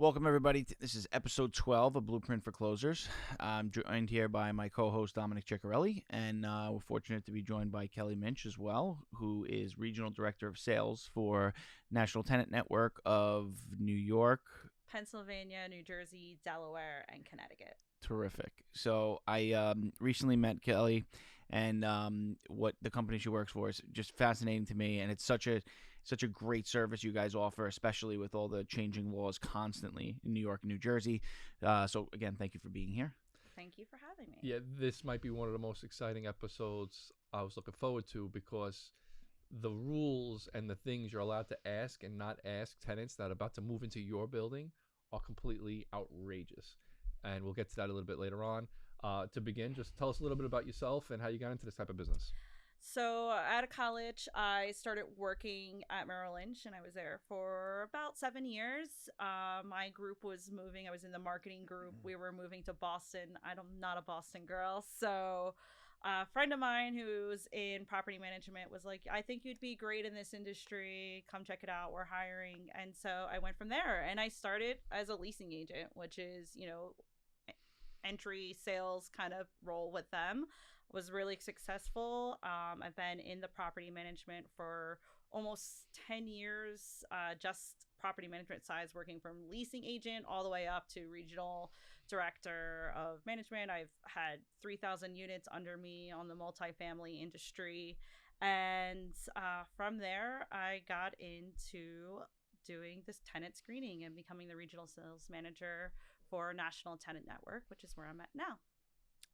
Welcome, everybody. This is episode 12 of Blueprint for Closers. I'm joined here by my co-host, Dominic Ciccarelli, and we're fortunate to be joined by Kelly Minch as well, who is Regional Director of Sales for National Tenant Network of New York, Pennsylvania, New Jersey, Delaware, and Connecticut. Terrific. So I recently met Kelly, and what the company she works for is just fascinating to me, and it's such a great service you guys offer, especially with all the changing laws constantly in New York and New Jersey. So again, thank you for being here. Thank you for having me. Yeah, this might be one of the most exciting episodes I was looking forward to, because the rules and the things you're allowed to ask and not ask tenants that are about to move into your building are completely outrageous. And we'll get to that a little bit later on. To begin, just tell us a little bit about yourself and how you got into this type of business. So out of college, I started working at Merrill Lynch, and I was there for about 7 years. My group was moving. I was in the marketing group. We were moving to Boston. I'm not a Boston girl. So a friend of mine who's in property management was like, I think you'd be great in this industry. Come check it out. We're hiring. And so I went from there, and I started as a leasing agent, which is, entry sales kind of role with them. Was really successful. I've been in the property management for almost 10 years, just property management sides, working from leasing agent all the way up to regional director of management. I've had 3,000 units under me on the multifamily industry. And from there, I got into doing this tenant screening and becoming the regional sales manager for National Tenant Network, which is where I'm at now.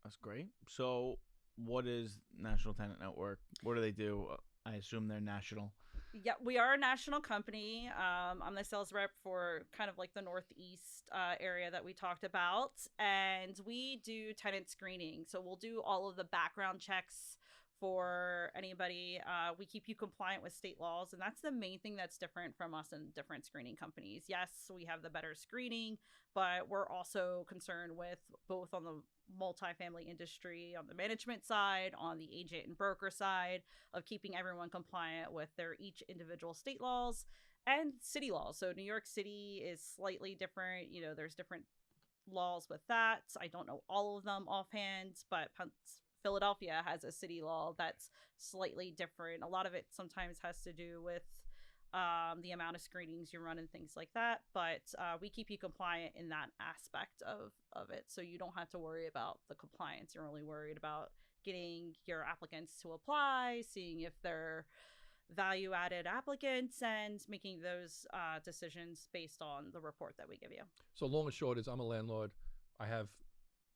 That's great. So what is National Tenant Network? What do they do? I assume they're national. Yeah, we are a national company. I'm the sales rep for kind of like the Northeast area that we talked about. And we do tenant screening. So we'll do all of the background checks for anybody. We keep you compliant with state laws, and that's the main thing that's different from us and different screening companies. Yes, we have the better screening, but we're also concerned with both on the multifamily industry, on the management side, on the agent and broker side, of keeping everyone compliant with their each individual state laws and city laws. So New York City is slightly different. There's different laws with that. I don't know all of them offhand, but Philadelphia has a city law that's slightly different. A lot of it sometimes has to do with the amount of screenings you run and things like that. But we keep you compliant in that aspect of it. So you don't have to worry about the compliance. You're only worried about getting your applicants to apply, seeing if they're value-added applicants, and making those decisions based on the report that we give you. So long and short is, I'm a landlord. I have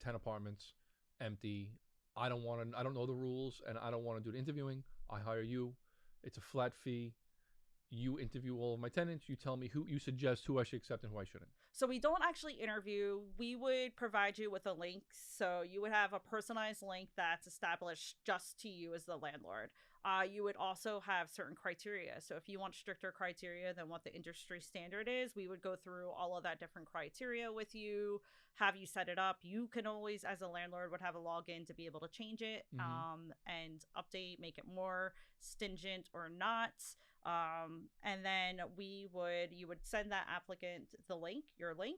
10 apartments empty. I don't know the rules, and I don't want to do the interviewing. I hire you. It's a flat fee. You interview all of my tenants. You tell me who you suggest, who I should accept and who I shouldn't. So we don't actually interview. We would provide you with a link. So you would have a personalized link that's established just to you as the landlord. You would also have certain criteria. So if you want stricter criteria than what the industry standard is, we would go through all of that different criteria with you, have you set it up. You can always, as a landlord, would have a login to be able to change it and update, make it more stringent or not. And then you would send that applicant your link.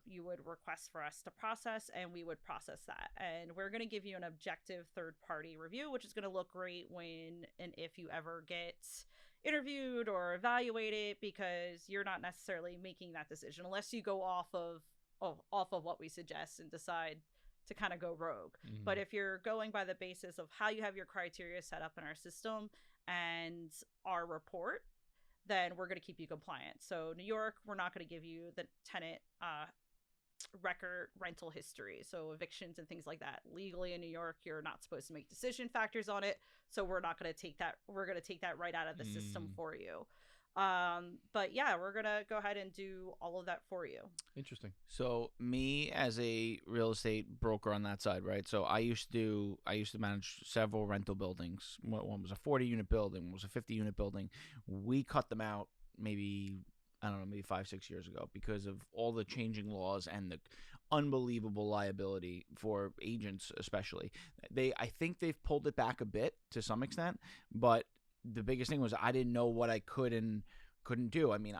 You would request for us to process, and we would process that. And we're going to give you an objective third-party review, which is going to look great when and if you ever get interviewed or evaluated, because you're not necessarily making that decision unless you go off of what we suggest and decide to kind of go rogue. But if you're going by the basis of how you have your criteria set up in our system and our report, then we're going to keep you compliant. So New York, we're not going to give you the tenant record rental history, so evictions and things like that. Legally in New York, you're not supposed to make decision factors on it, so we're not going to take that. We're going to take that right out of the system for you. But yeah, we're going to go ahead and do all of that for you. Interesting. So me as a real estate broker on that side, right? So I used to manage several rental buildings. One was a 40-unit building, one was a 50-unit building. We cut them out maybe 5-6 years ago because of all the changing laws and the unbelievable liability for agents, especially. I think they've pulled it back a bit to some extent, but the biggest thing was I didn't know what I could and couldn't do. I mean,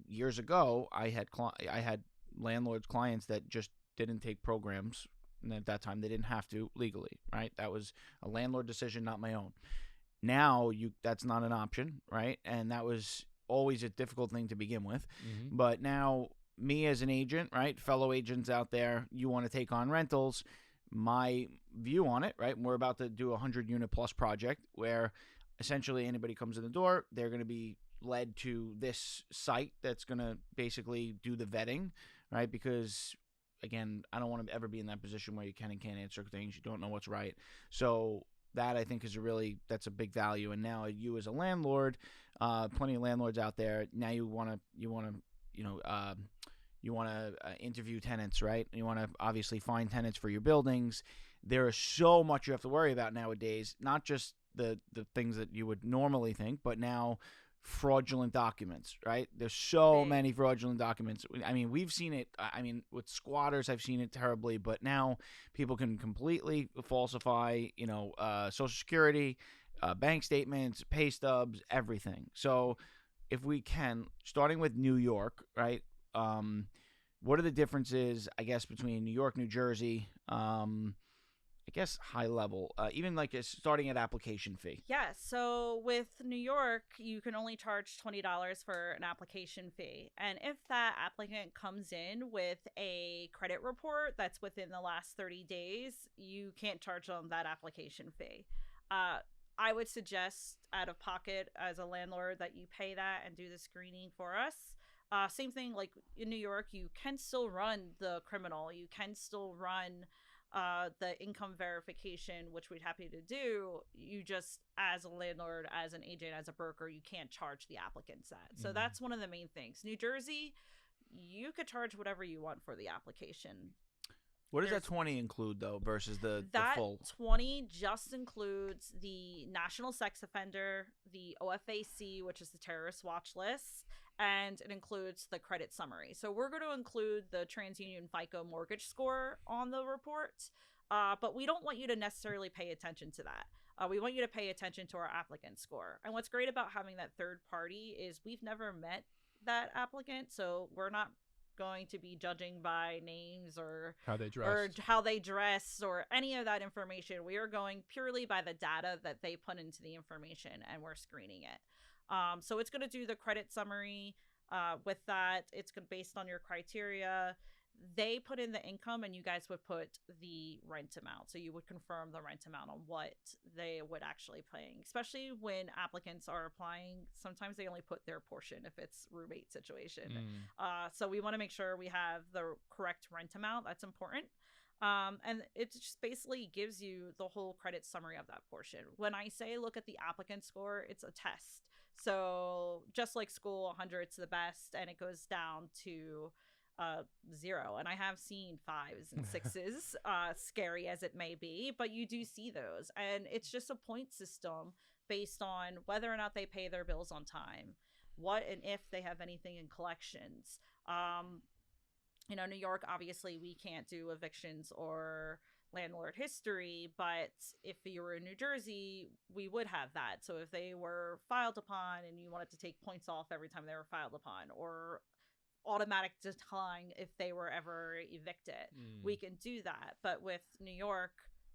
years ago I had landlords clients that just didn't take programs, and at that time they didn't have to legally, right? That was a landlord decision, not my own. Now that's not an option, right? And that was always a difficult thing to begin with. Mm-hmm. But now, me as an agent, right, fellow agents out there, you want to take on rentals. My view on it, right? We're about to do a 100-unit plus project where essentially anybody comes in the door, they're going to be led to this site that's going to basically do the vetting, right? Because again, I don't want to ever be in that position where you can and can't answer things, you don't know what's right. So that, I think, is that's a big value. And now you as a landlord, plenty of landlords out there, now you want to interview tenants, right? You want to obviously find tenants for your buildings. There is so much you have to worry about nowadays, not just the things that you would normally think, but now fraudulent documents, right? There's so many fraudulent documents. I mean, we've seen it. I mean, with squatters, I've seen it terribly, but now people can completely falsify, Social Security, bank statements, pay stubs, everything. So if we can, starting with New York, right? What are the differences, I guess, between New York, New Jersey, I guess high level, even like starting at application fee? Yeah, so with New York, you can only charge $20 for an application fee. And if that applicant comes in with a credit report that's within the last 30 days, you can't charge them that application fee. I would suggest out of pocket as a landlord that you pay that and do the screening for us. Same thing, like in New York, you can still run the criminal. You can still run the income verification, which we'd happy to do. You just, as a landlord, as an agent, as a broker, you can't charge the applicants that. So that's one of the main things. New Jersey, you could charge whatever you want for the application. What does that 20 include, though, versus the full? That 20 just includes the National Sex Offender, the OFAC, which is the Terrorist Watch List, and it includes the credit summary. So we're going to include the TransUnion FICO mortgage score on the report, but we don't want you to necessarily pay attention to that. We want you to pay attention to our applicant score. And what's great about having that third party is we've never met that applicant, so we're not going to be judging by names or how they dress or any of that information. We are going purely by the data that they put into the information, and we're screening it. So it's going to do the credit summary. With that, it's based on your criteria. They put in the income, and you guys would put the rent amount. So you would confirm the rent amount on what they would actually paying, especially when applicants are applying. Sometimes they only put their portion if it's roommate situation. So we want to make sure we have the correct rent amount. That's important. And it just basically gives you the whole credit summary of that portion. When I say look at the applicant score, it's a test. So just like school, 100's the best, and it goes down to 0. And I have seen 5s and 6s, scary as it may be, but you do see those. And it's just a point system based on whether or not they pay their bills on time, what and if they have anything in collections. New York, obviously, we can't do evictions or landlord history, but if you were in New Jersey, we would have that. So if they were filed upon and you wanted to take points off every time they were filed upon, or automatic decline if they were ever evicted, we can do that. But with New York,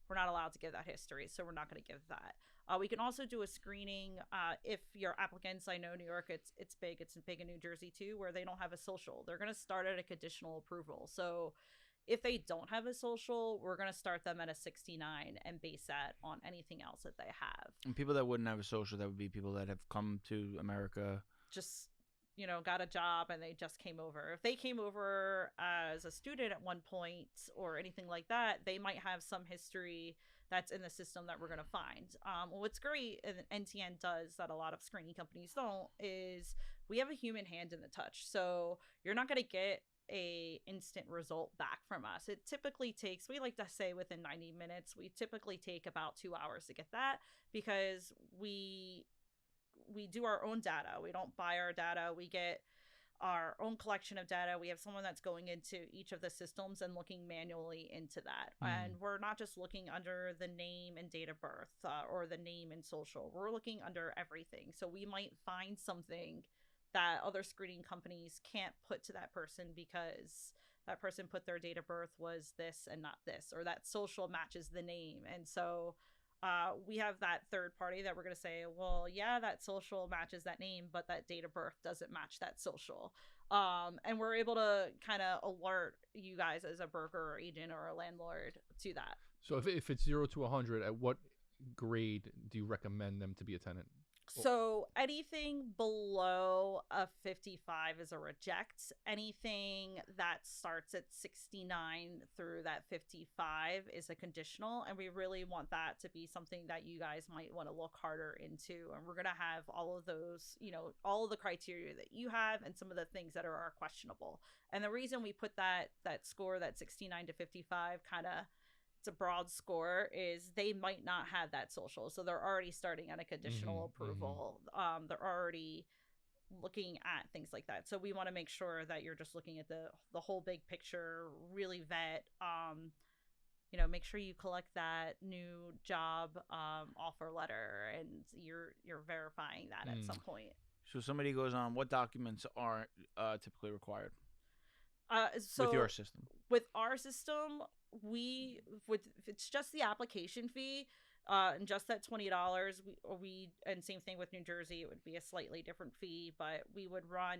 we're not allowed to give that history, so we're not going to give that. We can also do a screening if your applicants, I know New York, it's big in New Jersey too, where they don't have a social. They're going to start at a conditional approval. So if they don't have a social, we're going to start them at a 69 and base that on anything else that they have. And people that wouldn't have a social, that would be people that have come to America, just got a job and they just came over. If they came over as a student at one point or anything like that, they might have some history that's in the system that we're going to find. What's great and NTN does that a lot of screening companies don't is we have a human hand in the touch. So you're not going to get a instant result back from us. It typically takes, we like to say within 90 minutes, we typically take about 2 hours to get that, because we do our own data. We don't buy our data. We get our own collection of data. We have someone that's going into each of the systems and looking manually into that. And we're not just looking under the name and date of birth or the name and social. We're looking under everything. So we might find something that other screening companies can't put to that person because that person put their date of birth was this and not this, or that social matches the name. And so we have that third party that we're going to say, well, yeah, that social matches that name, but that date of birth doesn't match that social. And we're able to kind of alert you guys as a broker or agent or a landlord to that. So if it's 0 to 100, at what grade do you recommend them to be a tenant? So anything below a 55 is a reject. Anything that starts at 69 through that 55 is a conditional. And we really want that to be something that you guys might want to look harder into. And we're going to have all of those, all of the criteria that you have and some of the things that are questionable. And the reason we put that score, that 69 to 55 kind of, it's a broad score, is they might not have that social, so they're already starting on a conditional approval. They're already looking at things like that, so we want to make sure that you're just looking at the whole big picture, really vet, make sure you collect that new job offer letter, and you're verifying that at some point. So somebody goes on, what documents are typically required So with your system? With our system, if it's just the application fee, and just that $20, we and same thing with New Jersey, it would be a slightly different fee, but we would run.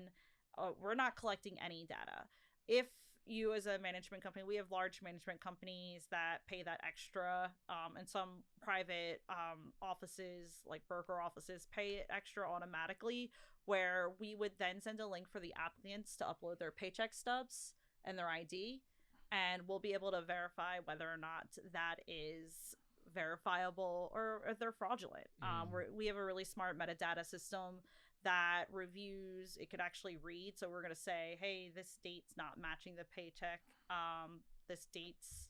We're not collecting any data. If you, as a management company, we have large management companies that pay that extra, and some private offices, like broker offices, pay it extra automatically, where we would then send a link for the applicants to upload their paycheck stubs and their ID, and we'll be able to verify whether or not that is verifiable or if they're fraudulent. We have a really smart metadata system that reviews. It could actually read, so we're going to say, hey, this date's not matching the paycheck. This date's,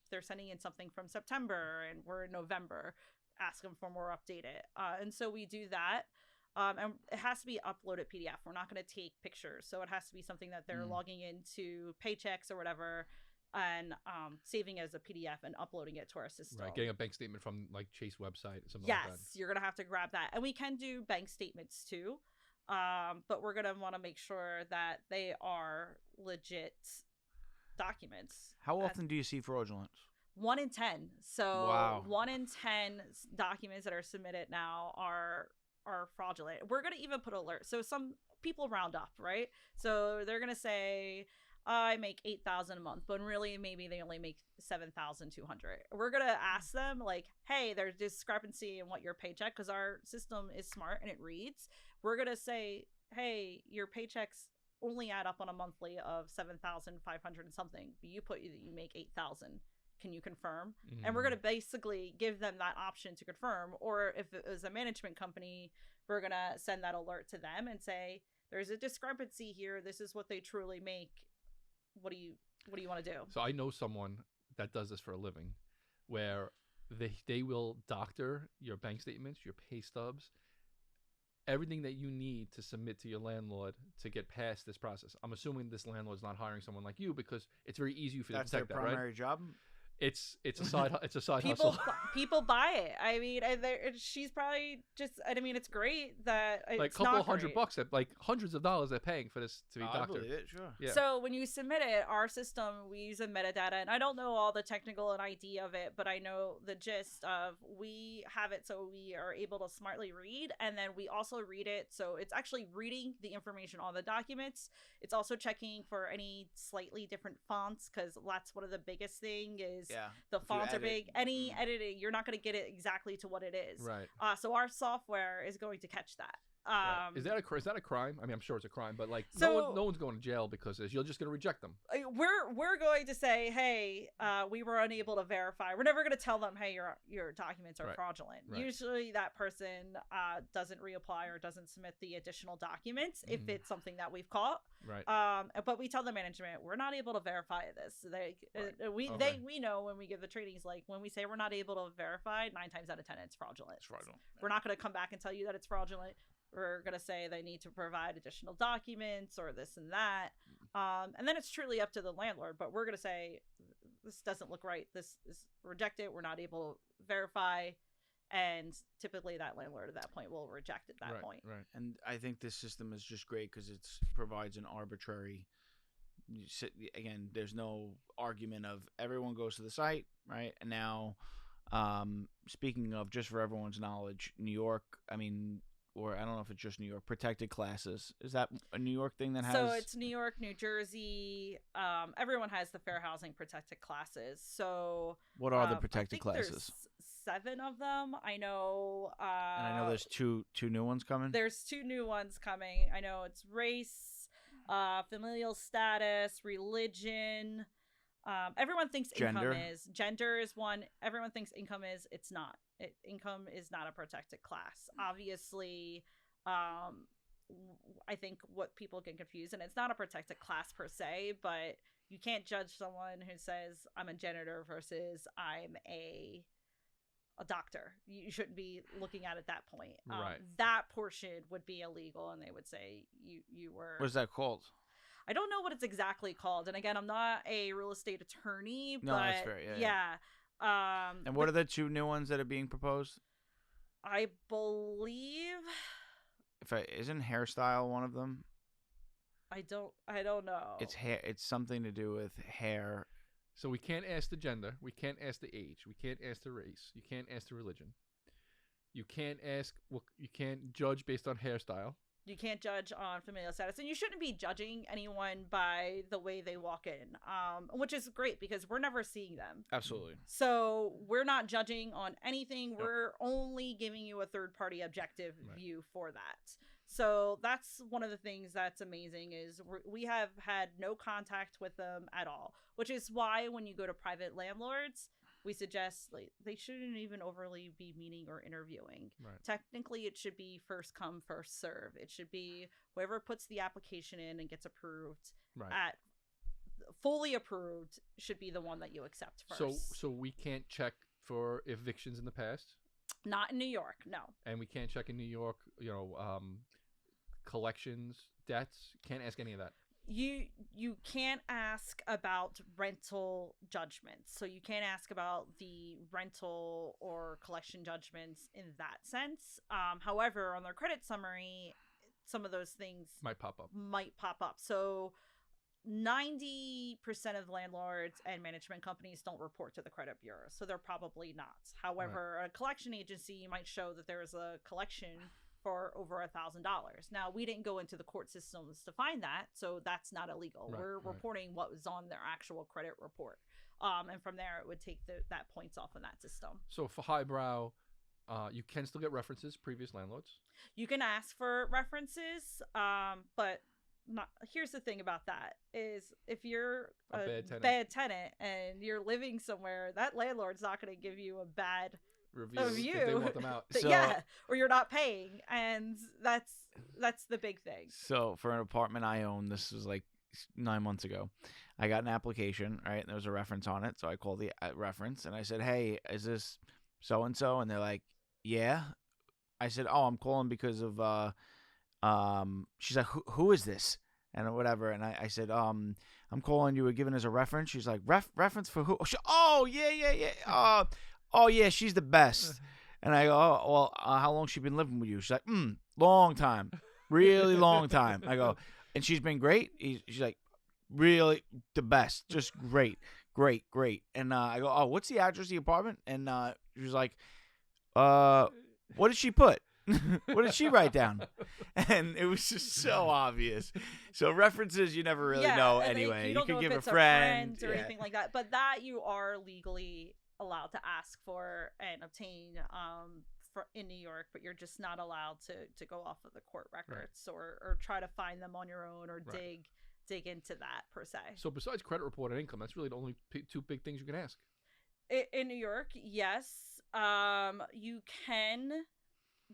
they're sending in something from September and we're in November, ask them for more updated. And so we do that. And it has to be uploaded PDF. We're not going to take pictures, so it has to be something that they're logging into Paychecks or whatever, and saving it as a PDF and uploading it to our system. Right, getting a bank statement from like Chase website, something like that. Yes, you're going to have to grab that, and we can do bank statements too, but we're going to want to make sure that they are legit documents. How often do you see fraudulent? 1 in 10. So wow. 1 in 10 documents that are submitted now are fraudulent. We're going to even put alert. So some people round up, right? So they're going to say, I make $8,000 a month, but really maybe they only make $7,200. We're going to ask them like, hey, there's discrepancy in what your paycheck, because our system is smart and it reads. We're going to say, hey, your paychecks only add up on a monthly of $7,500 and something, but you put that you make $8,000. Can you confirm? And we're going to basically give them that option to confirm. Or if it was a management company, we're going to send that alert to them and say, there's a discrepancy here. This is what they truly make. What do you want to do? So I know someone that does this for a living, where they will doctor your bank statements, your pay stubs, everything that you need to submit to your landlord to get past this process. I'm assuming this landlord's not hiring someone like you, because it's very easy for them to detect that, right? That's their primary job? It's a side hustle. People buy it. I mean, she's probably just. I mean, it's great that it's like a couple not of $100 great. at like hundreds of dollars they're paying for this to be I doctored. believe it, sure. Yeah. So when you submit it, our system, we use a metadata, and I don't know all the technical and ID of it, but I know the gist of, we have it so we are able to smartly read, and then we also read it, so it's actually reading the information on the documents. It's also checking for any slightly different fonts, because that's one of the biggest thing is the fonts are big. Any editing, you're not going to get it exactly to what it is. Right. So our software is going to catch that. Right. Is that a crime? I mean, I'm sure it's a crime, but like so, no one's going to jail because you're just going to reject them. We're going to say, hey, we were unable to verify. We're never going to tell them, hey, your documents are fraudulent. Right. Usually that person doesn't reapply or doesn't submit the additional documents if it's something that we've caught. Right. But we tell the management, we're not able to verify this. We know when we give the trainings, like when we say we're not able to verify, 9 times out of 10 it's fraudulent. It's fraudulent. We're not going to come back and tell you that it's fraudulent. We're going to say they need to provide additional documents or this and that. And then it's truly up to the landlord. But we're going to say, this doesn't look right. This is rejected. We're not able to verify. and typically that landlord at that point will reject at that point. Right. And I think this system is just great because it provides an arbitrary. Again, there's no argument of everyone goes to the site, right? And now, speaking of, just for everyone's knowledge, New York, I mean, or I don't know if it's just New York, protected classes. Is that a New York thing that has? So it's New York, New Jersey. Everyone has the fair housing protected classes. So what are the protected I think classes? There's 7 of them. I know. And I know there's two new ones coming. There's 2 new ones coming. I know it's race, familial status, religion. Everyone thinks Gender. income is. Gender is one. Everyone thinks income is. It's not. Income is not a protected class. Obviously, I think what people get confused, and it's not a protected class per se, but you can't judge someone who says I'm a janitor versus I'm a doctor. You shouldn't be looking at it at that point. Right. That portion would be illegal, and they would say you were. What is that called? I don't know what it's exactly called, and again, I'm not a real estate attorney, but No, that's fair. Yeah. And what are the 2 new ones that are being proposed? I believe. Isn't hairstyle one of them? I don't know. It's hair. It's something to do with hair. So we can't ask the gender. We can't ask the age. We can't ask the race. You can't ask the religion. You can't ask. Well, you can't judge based on hairstyle. You can't judge on familial status, and you shouldn't be judging anyone by the way they walk in, which is great because we're never seeing them. Absolutely. So we're not judging on anything. Nope. We're only giving you a third-party objective view for that. So that's one of the things that's amazing is we have had no contact with them at all, which is why when you go to private landlords, we suggest they shouldn't even overly be meeting or interviewing. Right. Technically, it should be first come, first serve. It should be whoever puts the application in and gets approved at fully approved should be the one that you accept first. So we can't check for evictions in the past? Not in New York, no. And we can't check in New York, collections, debts. Can't ask any of that. You can't ask about rental judgments. So you can't ask about the rental or collection judgments in that sense. However, on their credit summary, some of those things might pop up. So 90% of landlords and management companies don't report to the credit bureau, so they're probably not. However, a collection agency might show that there is a collection for over $1,000. Now, we didn't go into the court systems to find that, so that's not illegal. We're reporting what was on their actual credit report. And from there, it would take that points off in that system. So for highbrow, you can still get references, previous landlords. You can ask for references, but here's the thing about that is if you're a bad tenant and you're living somewhere, that landlord's not going to give you a bad review if they want them out. Or you're not paying, and that's the big thing. So for an apartment I own, this was like 9 months ago, I got an application, right, and there was a reference on it, so I called the reference and I said, hey, is this so and so? And they're like, yeah. I said, oh, I'm calling because of she's like, who is this and whatever, and I said, I'm calling, you were given as a reference. She's like, reference for who? Oh yeah. Oh, yeah, she's the best. And I go, oh, well, how long she been living with you? She's like, long time. Really long time. I go, and she's been great? She's like, really the best. Just great. And I go, oh, what's the address of the apartment? And she was like, what did she put? What did she write down? And it was just so obvious. So references you never really know anyway. You could give a friend or anything like that. But that you are legally allowed to ask for and obtain in New York, but you're just not allowed to go off of the court records or try to find them on your own or dig into that per se. So besides credit report and income, that's really the only 2 big things you can ask. In New York, yes.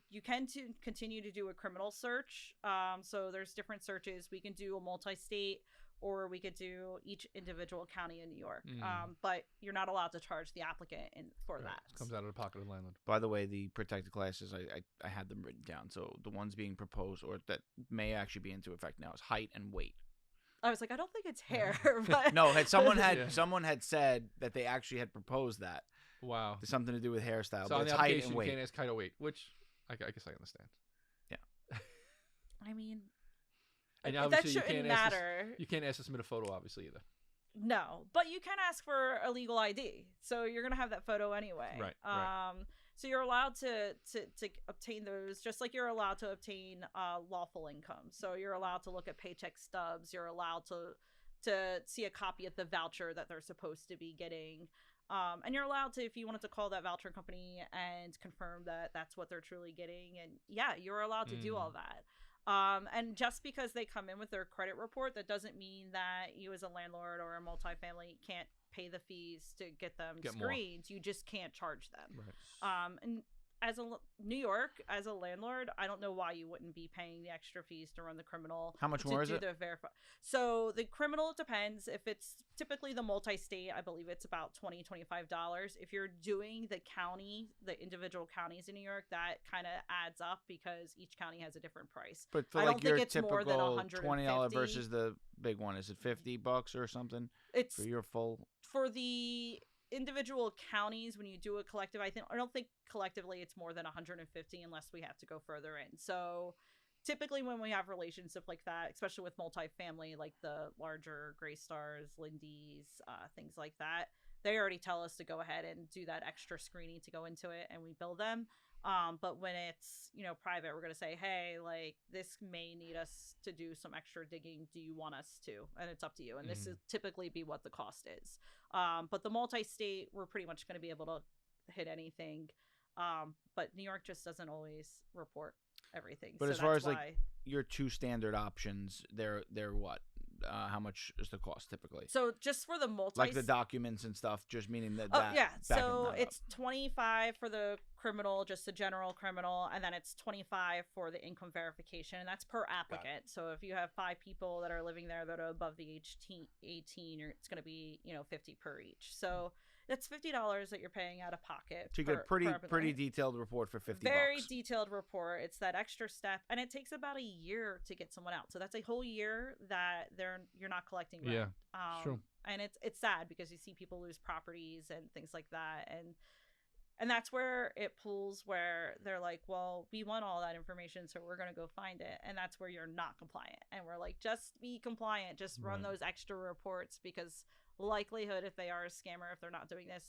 You can continue to do a criminal search. So there's different searches. We can do a multi-state, or we could do each individual county in New York. But you're not allowed to charge the applicant for that. It comes out of the pocket of the landlord. By the way, the protected classes, I had them written down. So the ones being proposed, or that may actually be into effect now, is height and weight. I was like, I don't think it's hair. But no, someone had said that they actually had proposed that. Wow. There's something to do with hairstyle, So but on it's the height application, and you weight. can't ask height or weight, which I guess I understand. I mean, And that obviously you shouldn't can't ask matter. you can't ask to submit a photo, obviously, either. No, but you can ask for a legal ID, so you're gonna have that photo anyway. Right, So you're allowed to obtain those, just like you're allowed to obtain lawful income. So you're allowed to look at paycheck stubs. You're allowed to see a copy of the voucher that they're supposed to be getting. And you're allowed to, if you wanted to call that voucher company and confirm that that's what they're truly getting. And yeah, you're allowed to do all that. And just because they come in with their credit report, that doesn't mean that you as a landlord or a multifamily can't pay the fees to get them screened. You just can't charge them. Right. And as New York, as a landlord, I don't know why you wouldn't be paying the extra fees to run the criminal. How much more is it? So the criminal depends. If it's typically the multi-state, I believe it's about $20, $25. If you're doing the county, the individual counties in New York, that kind of adds up because each county has a different price. But for I like don't your think it's more than typical $150 $20 versus the big one, is it $50 or something It's for your full? for the individual counties. When you do a collective, I don't think collectively it's more than 150 unless we have to go further in. So typically when we have relationship like that, especially with multifamily, like the larger Gray Stars, Lindy's, things like that, they already tell us to go ahead and do that extra screening to go into it, and we bill them. But when it's, private, we're going to say, hey, like, this may need us to do some extra digging. Do you want us to? And it's up to you. And this is typically be what the cost is. But the multi-state, we're pretty much going to be able to hit anything. But New York just doesn't always report everything. But so as far that's as like why. your two standard options, they're what? How much is the cost typically? So just for the multi, Like the documents and stuff, just meaning that. oh yeah, backing so that it's $25 for the criminal, just the general criminal, and then it's $25 for the income verification, and that's per applicant. So if you have 5 people that are living there that are above the age 18, it's going to be $50 per each. So that's $50 that you're paying out of pocket. So you get a pretty detailed report for $50. Very detailed report. It's that extra step, and it takes about a year to get someone out. So that's a whole year that you're not collecting rent. Yeah, true. And it's sad because you see people lose properties and things like that, and that's where it pulls, where they're like, well, we want all that information, so we're going to go find it. And that's where you're not compliant. And we're like, just be compliant. Just run those extra reports, because likelihood, if they are a scammer, if they're not doing this,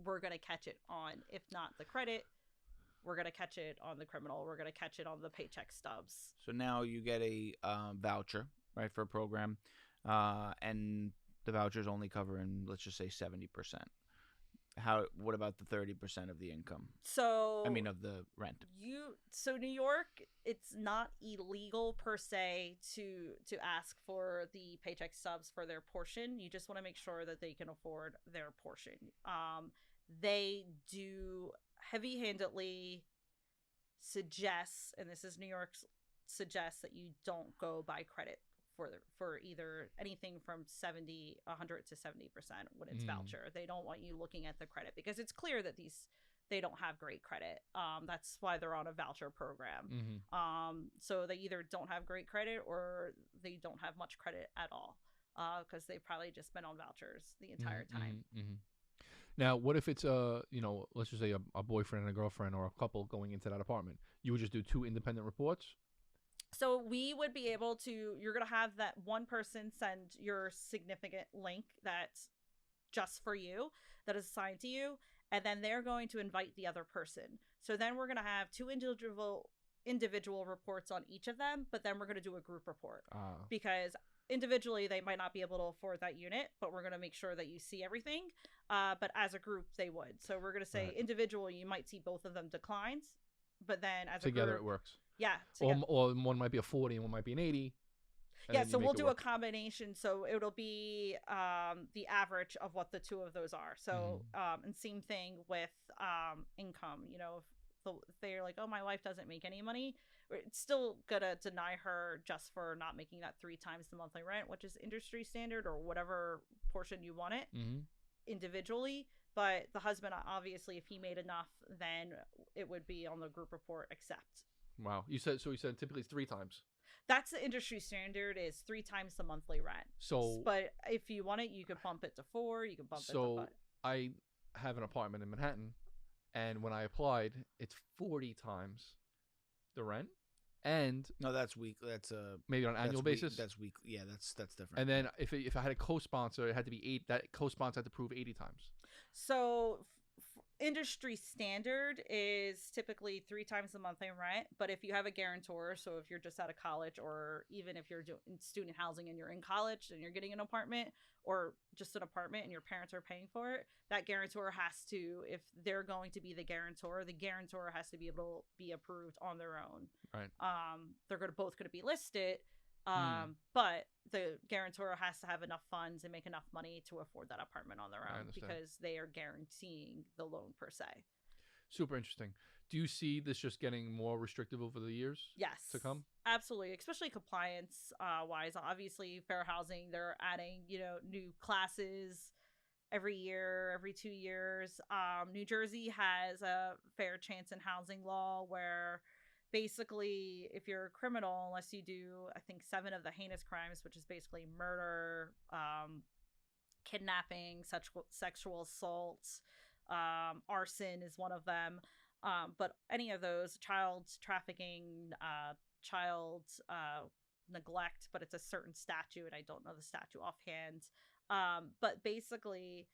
we're going to catch it on, if not the credit, we're going to catch it on the criminal. We're going to catch it on the paycheck stubs. So now you get a voucher, right, for a program, and the voucher's only covering, let's just say, 70%. What about the 30% of the income? So I mean, of the rent. So New York, it's not illegal per se to ask for the paycheck stubs for their portion. You just want to make sure that they can afford their portion. They do heavy-handedly suggest, and this is New York's, suggests that you don't go by credit for either anything from 100 to 70% when it's voucher. They don't want you looking at the credit, because it's clear that they don't have great credit. That's why they're on a voucher program. So they either don't have great credit or they don't have much credit at all, because they've probably just been on vouchers the entire time. Now, what if it's let's just say a boyfriend and a girlfriend or a couple going into that apartment? You would just do 2 independent reports? So we would be able to, you're going to have that one person send your significant link that's just for you, that is assigned to you, and then they're going to invite the other person. So then we're going to have 2 individual reports on each of them, but then we're going to do a group report. Because individually they might not be able to afford that unit, but we're going to make sure that you see everything. But as a group, they would. So we're going to say individual, you might see both of them declines, but then as together a group, it works. Yeah. Or one might be a 40 and one might be an 80. Yeah, so we'll do a combination. So it'll be the average of what the 2 of those are. So and same thing with income. If they're like, oh, my wife doesn't make any money, it's still gonna deny her just for not making that 3 times the monthly rent, which is industry standard, or whatever portion you want it individually. But the husband, obviously, if he made enough, then it would be on the group report accept. Wow. You said typically 3 times. That's the industry standard, is 3 times the monthly rent. So, but if you want it, you can bump it to 4. You can bump it to 5. I have an apartment in Manhattan, and when I applied, it's 40 times the rent, and No, that's week. That's maybe on an annual basis. That's week. Yeah, that's different. And then if I had a co-sponsor, it had to be 8. That co-sponsor had to prove 80 times. So industry standard is typically 3 times the monthly rent, but if you have a guarantor, so if you're just out of college, or even if you're doing student housing and you're in college and you're getting an apartment, or just an apartment and your parents are paying for it, that guarantor has to, if they're going to be the guarantor has to be able to be approved on their own. Right. They're both going to be listed, but the guarantor has to have enough funds and make enough money to afford that apartment on their own, because they are guaranteeing the loan per se. Super interesting. Do you see this just getting more restrictive over the years? Yes. To come? Absolutely, especially compliance wise. Obviously, fair housing, they're adding, new classes every year, every 2 years. New Jersey has a fair chance in housing law where basically, if you're a criminal, unless you do, I think, 7 of the heinous crimes, which is basically murder, kidnapping, sexual assault, arson is one of them. But any of those, child trafficking, child neglect, but it's a certain statute. I don't know the statute offhand. But basically,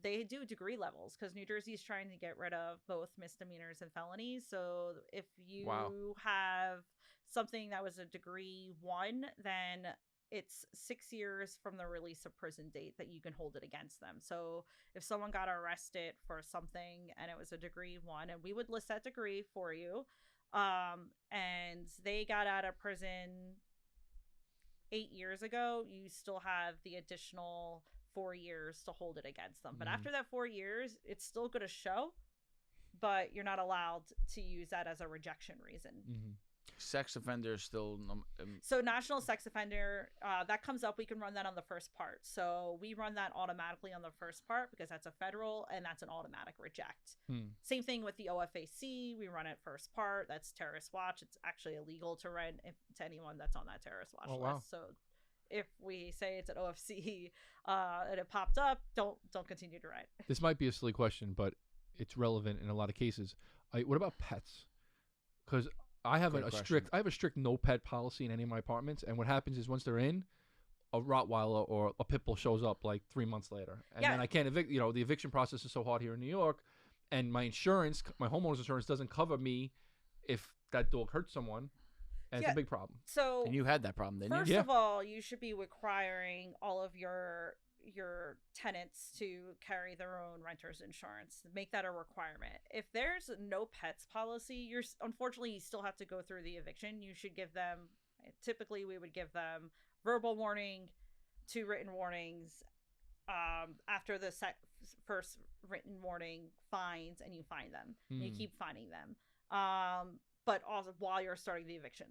they do degree levels because New Jersey is trying to get rid of both misdemeanors and felonies. So if you have something that was a degree 1, then it's 6 years from the release of prison date that you can hold it against them. So if someone got arrested for something and it was a degree 1, and we would list that degree for you, and they got out of prison 8 years ago, you still have the additional 4 years to hold it against them. But after that 4 years, it's still going to show, but you're not allowed to use that as a rejection reason. Sex offenders still. So national sex offender, that comes up. We can run that on the first part. So we run that automatically on the first part because that's a federal and that's an automatic reject. Same thing with the OFAC. We run it first part. That's terrorist watch. It's actually illegal to rent to anyone that's on that terrorist watch list. Wow. So if we say it's an OFC and it popped up, don't continue to rent. This might be a silly question, but it's relevant in a lot of cases. What about pets? Because I have a strict no pet policy in any of my apartments, and what happens is once they're in, a Rottweiler or a pit bull shows up like 3 months later, and then I can't evict. The eviction process is so hard here in New York, and my insurance, my homeowner's insurance, doesn't cover me if that dog hurts someone, and it's a big problem. So and you had that problem, didn't you? First of all, you should be requiring all of your tenants to carry their own renter's insurance. Make that a requirement. If there's no pets policy, unfortunately you still have to go through the eviction. You should give them, typically we would give them verbal warning, 2 written warnings, after the first written warning, fines, and you fine them. You keep fining them, but also while you're starting the eviction,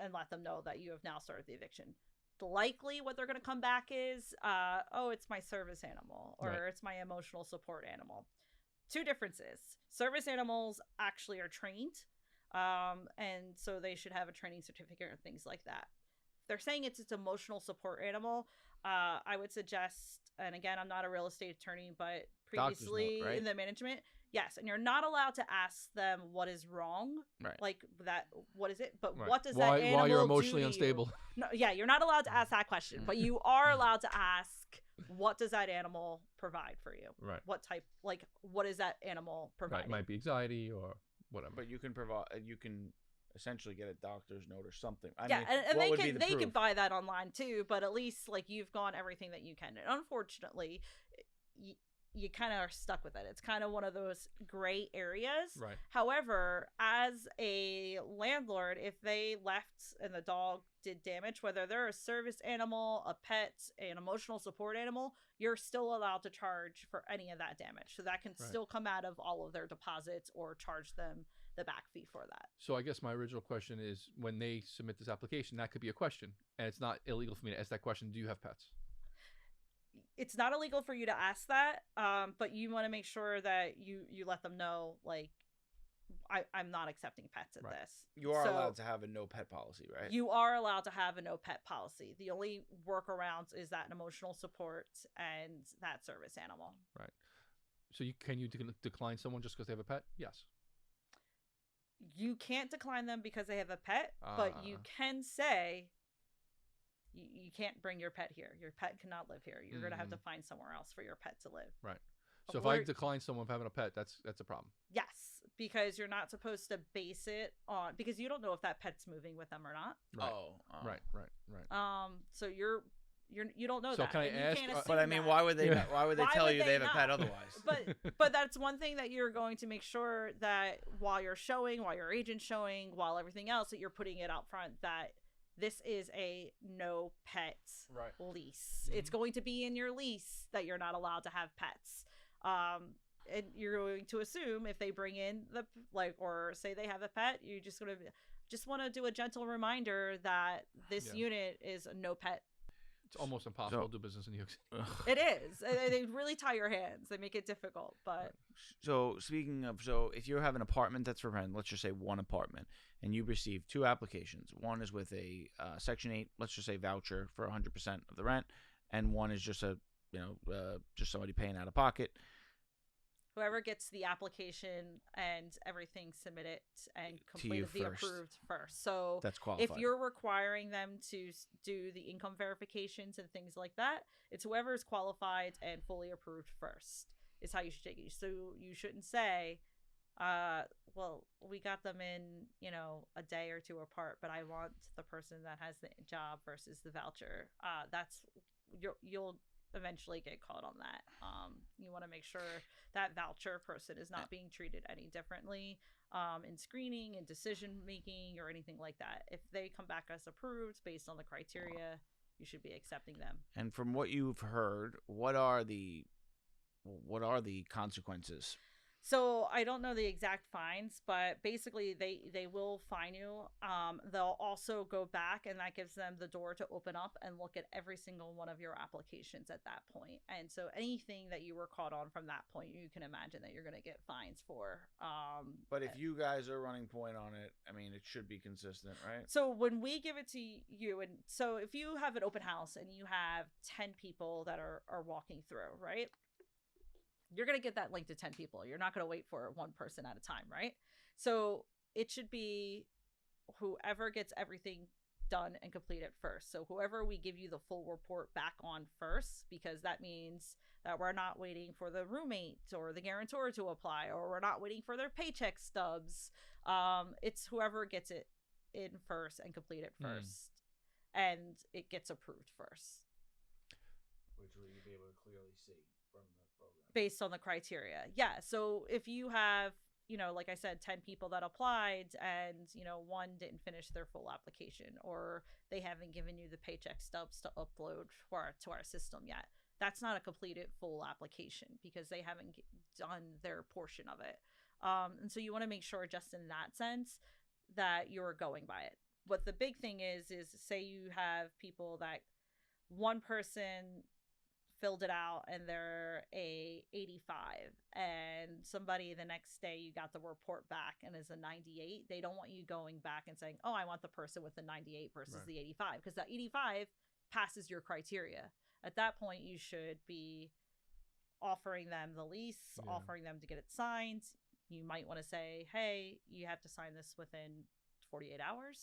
and let them know that you have now started the eviction. Likely what they're going to come back is, it's my service animal, or it's my emotional support animal. 2 differences. Service animals actually are trained, and so they should have a training certificate and things like that. If they're saying it's emotional support animal, I would suggest, and again, I'm not a real estate attorney, but previously in the management, yes, and you're not allowed to ask them what is wrong, like that. What is it? But what does that animal why you're emotionally do unstable? No, you're not allowed to ask that question, but you are allowed to ask, what does that animal provide for you? Right. What type? What is that animal providing? It might be anxiety or whatever. But you can provide. You can essentially get a doctor's note or something. I mean, and they proof? can buy that online too. But at least you've gone everything that you can. And unfortunately, you kind of are stuck with it. It's kind of one of those gray areas. Right. However, as a landlord, if they left and the dog did damage, whether they're a service animal, a pet, an emotional support animal, you're still allowed to charge for any of that damage. So that can still come out of all of their deposits or charge them the back fee for that. So I guess my original question is, when they submit this application, that could be a question. And it's not illegal for me to ask that question. Do you have pets? It's not illegal for you to ask that, but you want to make sure that you let them know, I'm not accepting pets at this. You are allowed to have a no pet policy, right? You are allowed to have a no pet policy. The only workarounds is that emotional support and that service animal. Right. So can you decline someone just because they have a pet? Yes. You can't decline them because they have a pet, but you can say you can't bring your pet here. Your pet cannot live here. You're going to have to find somewhere else for your pet to live. Right. So if I decline someone for having a pet, that's a problem. Yes, because you're not supposed to base it on, because you don't know if that pet's moving with them or not. Right. Right. So you don't know so that. Can I ask? But I mean, why would they tell you they have a pet otherwise? But that's one thing that you're going to make sure that while you're showing, while your agent's showing, while everything else, that you're putting it out front that this is a no pet lease. Mm-hmm. It's going to be in your lease that you're not allowed to have pets. And you're going to assume if they bring in or say they have a pet, you're just going to want to do a gentle reminder that this unit is a no pet. It's almost impossible to do business in New York City. It is. They really tie your hands. They make it difficult. But so speaking of, if you have an apartment that's for rent, let's just say one apartment, and you receive 2 applications. One is with a Section 8, let's just say voucher for 100% of the rent, and one is just just somebody paying out of pocket. Whoever gets the application and everything submitted and completed the approved first. So that's qualified. If you're requiring them to do the income verifications and things like that, it's whoever is qualified and fully approved first is how you should take it. So you shouldn't say, well, we got them in, a day or 2 apart, but I want the person that has the job versus the voucher. You'll eventually get caught on that. You want to make sure that voucher person is not being treated any differently in screening and decision making or anything like that. If they come back as approved based on the criteria, you should be accepting them. And from what you've heard, what are the consequences? So I don't know the exact fines, but basically they will fine you. They'll also go back, and that gives them the door to open up and look at every single one of your applications at that point. And so anything that you were caught on from that point, you can imagine that you're going to get fines for. But if you guys are running point on it, I mean, it should be consistent, right? So when we give it to you, and so if you have an open house and you have 10 people that are walking through, right? You're going to get that link to 10 people. You're not going to wait for one person at a time, right? So it should be whoever gets everything done and completed first. So whoever we give you the full report back on first, because that means that we're not waiting for the roommate or the guarantor to apply, or we're not waiting for their paycheck stubs. It's whoever gets it in first and completed first, and it gets approved first. Which will you be able to clearly see from the program? Based on the criteria. Yeah. So if you have, like I said, 10 people that applied and, one didn't finish their full application, or they haven't given you the paycheck stubs to upload to our system yet, that's not a completed full application because they haven't done their portion of it. And so you want to make sure just in that sense that you're going by it. What the big thing is say you have people that one person filled it out and they're a 85, and somebody the next day you got the report back and is a 98. They don't want you going back and saying, oh, I want the person with the 98 versus the 85, because that 85 passes your criteria. At that point, you should be offering them the lease, offering them to get it signed. You might want to say, hey, you have to sign this within 48 hours.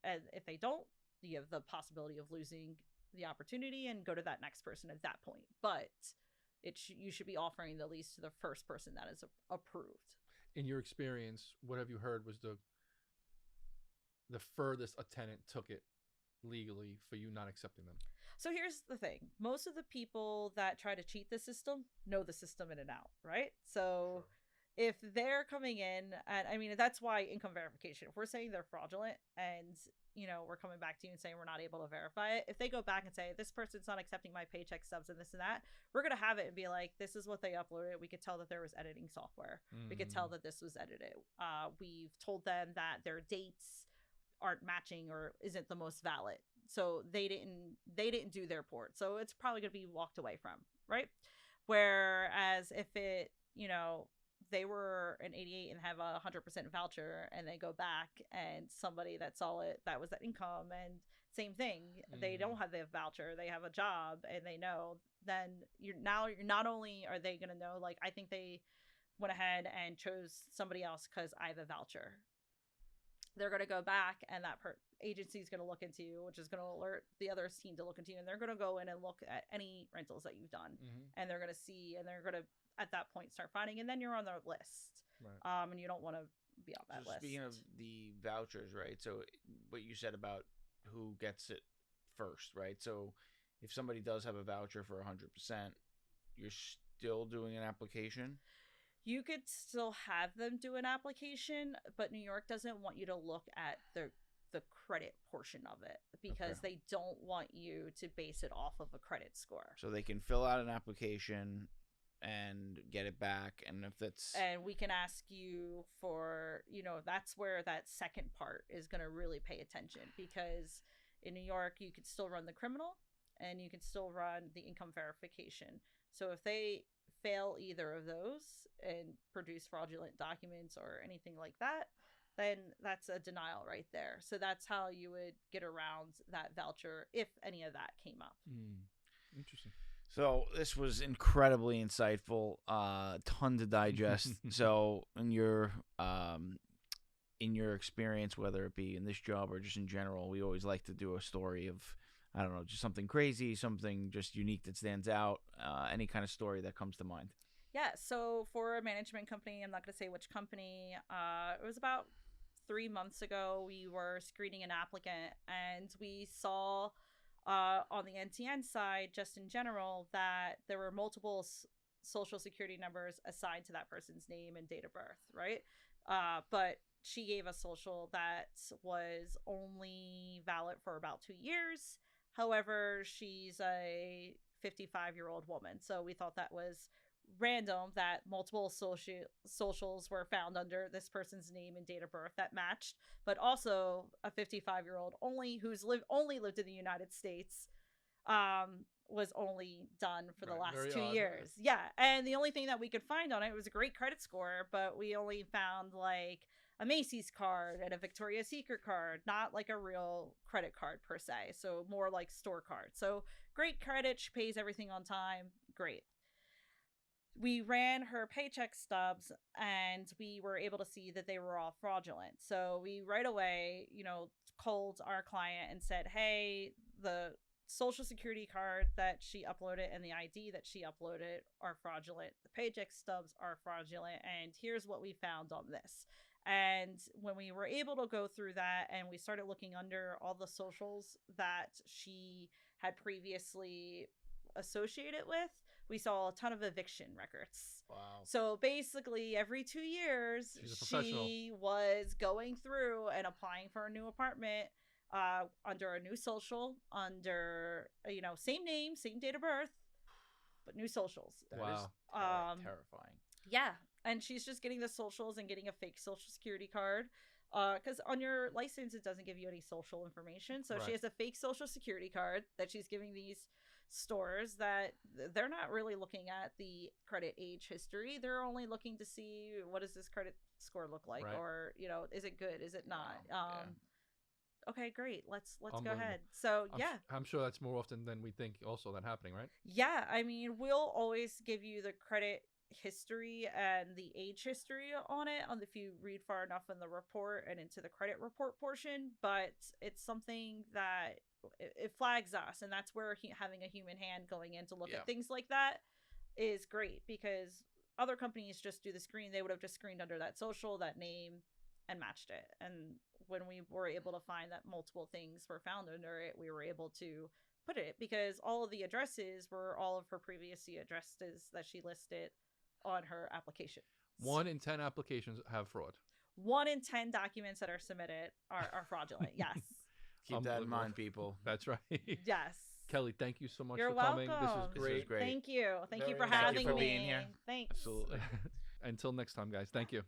And if they don't, you have the possibility of losing the opportunity and go to that next person at that point. But you should be offering the lease to the first person that is approved. In your experience, what have you heard was the furthest a tenant took it legally for you not accepting them? So here's the thing. Most of the people that try to cheat the system know the system in and out, right? So if they're coming in, and I mean, that's why income verification, if we're saying they're fraudulent and we're coming back to you and saying we're not able to verify it, if they go back and say this person's not accepting my paycheck stubs and this and that, we're going to have it and be like, this is what they uploaded. We could tell that there was editing software. We could tell that this was edited. We've told them that their dates aren't matching or isn't the most valid, so they didn't do their port, so it's probably going to be walked away from, right? Whereas if it they were an 88 and have a 100% voucher, and they go back and somebody that saw it, that was that income, and same thing, they don't have the voucher, they have a job, and they know then you're not only are they going to know, like, I think they went ahead and chose somebody else because I have a voucher. They're going to go back, and that agency is going to look into you, which is going to alert the other team to look into you, and they're going to go in and look at any rentals that you've done, and they're going to see, and they're going to at that point start finding, and then you're on their list, and you don't want to be on that list. Speaking of the vouchers, right? So what you said about who gets it first, right? So if somebody does have a voucher for 100%, you're still doing an application? You could still have them do an application, but New York doesn't want you to look at the credit portion of it because they don't want you to base it off of a credit score. So they can fill out an application and get it back, and if it's... And we can ask you for, that's where that second part is going to really pay attention, because in New York, you could still run the criminal and you can still run the income verification. So if they fail either of those and produce fraudulent documents or anything like that, then that's a denial right there. So that's how you would get around that voucher if any of that came up. Interesting. So this was incredibly insightful, ton to digest. So in your experience, whether it be in this job or just in general, we always like to do a story of, I don't know, just something crazy, something just unique that stands out, any kind of story that comes to mind. Yeah, so for a management company, I'm not going to say which company, it was about 3 months ago, we were screening an applicant, and we saw on the NTN side, just in general, that there were multiple social security numbers assigned to that person's name and date of birth, right? But she gave a social that was only valid for about 2 years. However, she's a 55-year-old woman. So we thought that was random that multiple socials were found under this person's name and date of birth that matched, but also a 55-year-old who's only lived in the United States was only done for the last 2 years. Yeah, and the only thing that we could find on it was a great credit score, but we only found like a Macy's card and a Victoria's Secret card, not like a real credit card per se, so more like store card. So great credit, she pays everything on time, great. We ran her paycheck stubs, and we were able to see that they were all fraudulent. So we right away, called our client and said, hey, the social security card that she uploaded and the ID that she uploaded are fraudulent. The paycheck stubs are fraudulent, and here's what we found on this. And when we were able to go through that and we started looking under all the socials that she had previously associated with, we saw a ton of eviction records. Wow. So basically every 2 years, she was going through and applying for a new apartment under a new social, under, same name, same date of birth, but new socials. That is terrifying. Yeah. And she's just getting the socials and getting a fake social security card. Because on your license, it doesn't give you any social information. So she has a fake social security card that she's giving these stores that they're not really looking at the credit age history. They're only looking to see, what does this credit score look like? Or, is it good? Is it not? Okay, great. Let's go ahead. So, I'm sure that's more often than we think also that happening, right? Yeah. I mean, we'll always give you the credit history and the age history on it if you read far enough in the report and into the credit report portion, but it's something that it flags us, and that's where having a human hand going in to look at things like that is great, because other companies just do the screen. They would have just screened under that social, that name, and matched it. And when we were able to find that multiple things were found under it, we were able to put it, because all of the addresses were all of her previous addresses that she listed on her application. 1 in 10 applications have fraud. 1 in 10 documents that are submitted are fraudulent. Yes. Keep that in mind, people. That's right. Yes. Kelly, thank you so much You're for welcome. coming. This was great. Thank you. Thank you for having me. Being here. Thanks. Absolutely. Until next time, guys. Thank you.